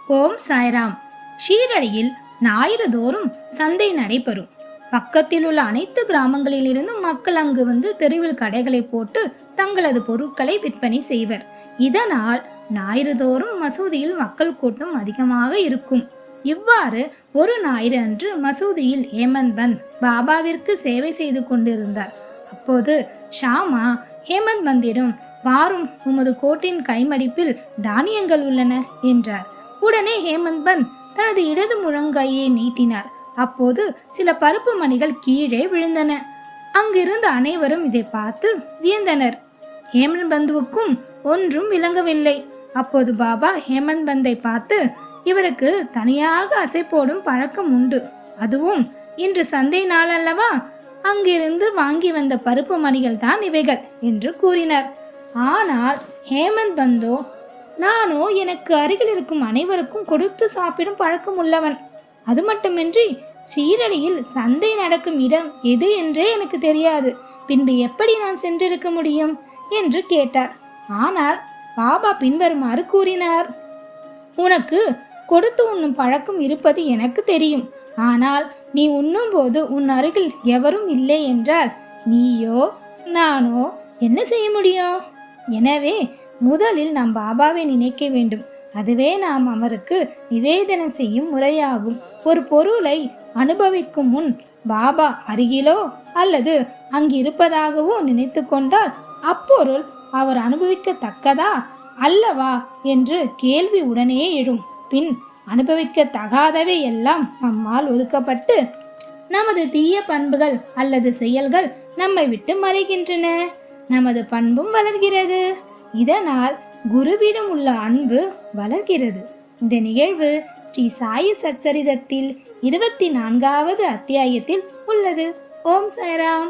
ஓம் சாய்ராம். ஷீரடியில் ஞாயிறு தோறும் சந்தை நடைபெறும். பக்கத்தில் உள்ள அனைத்து கிராமங்களில் இருந்தும் மக்கள் அங்கு வந்து தெருவில் கடைகளை போட்டு தங்களது பொருட்களை விற்பனை செய்வர். இதனால் ஞாயிறு தோறும் மசூதியில் மக்கள் கூட்டம் அதிகமாக இருக்கும். இவ்வாறு ஒரு ஞாயிறு அன்று மசூதியில் ஹேமந்த் பந்த் பாபாவிற்கு சேவை செய்து கொண்டிருந்தார். அப்போது ஷாமா ஹேமந்த் பந்திடம், வாரும், உமது கோட்டின் கைமடிப்பில் தானியங்கள் உள்ளன என்றார். உடனே ஹேமந்த் பந்த் தனது இடது முழங்கையை நீட்டினார். அப்போது சில பருப்பு மணிகள் கீழே விழுந்தன. அங்கிருந்த அனைவரும் இதை பார்த்து வியந்தனர். ஹேமந்த் பந்துவுக்கும் ஒன்றும் விளங்கவில்லை. அப்போது பாபா ஹேமந்த் பந்தை பார்த்து, இவருக்கு தனியாக அசை போடும் பழக்கம் உண்டு, அதுவும் இன்று சந்தை நாள் அல்லவா, அங்கிருந்து வாங்கி வந்த பருப்பு மணிகள் தான் இவைகள் என்று கூறினார். ஆனால் ஹேமந்த் பந்தோ, நானோ எனக்கு அருகில் இருக்கும் அனைவருக்கும் கொடுத்து சாப்பிடும் பழக்கம் உள்ளவன். அது மட்டுமின்றி ஷீரடியில் சந்தை நடக்கும் இடம் எது என்றே எனக்கு தெரியாது. பின்பு எப்படி நான் சென்றிருக்க முடியும் என்று கேட்டார். ஆனால் பாபா பின்வருமாறு கூறினார். உனக்கு கொடுத்து உண்ணும் பழக்கம் இருப்பது எனக்கு தெரியும். ஆனால் நீ உண்ணும் போது உன் அருகில் எவரும் இல்லை என்றால் நீயோ நானோ என்ன செய்ய முடியும்? எனவே முதலில் நாம் பாபாவை நினைக்க வேண்டும். அதுவே நாம் அவருக்கு நிவேதனம் செய்யும் முறையாகும். ஒரு பொருளை அனுபவிக்கும் முன் பாபா அருகிலோ அல்லது அங்கிருப்பதாகவோ நினைத்து கொண்டால் அப்பொருள் அவர் அனுபவிக்கத்தக்கதா அல்லவா என்று கேள்வி உடனே எழும். பின் அனுபவிக்கத்தகாதவை எல்லாம் நம்மால் ஒதுக்கப்பட்டு நமது தீய பண்புகள் அல்லது செயல்கள் நம்மை விட்டு மறைகின்றன. நமது பண்பும் வளர்கிறது. இதனால் குருவிடம் உள்ள அன்பு வளர்கிறது. இந்த நிகழ்வு ஸ்ரீ சாயி சச்சரிதத்தில் 24வது அத்தியாயத்தில் உள்ளது. ஓம் சாய்ராம்.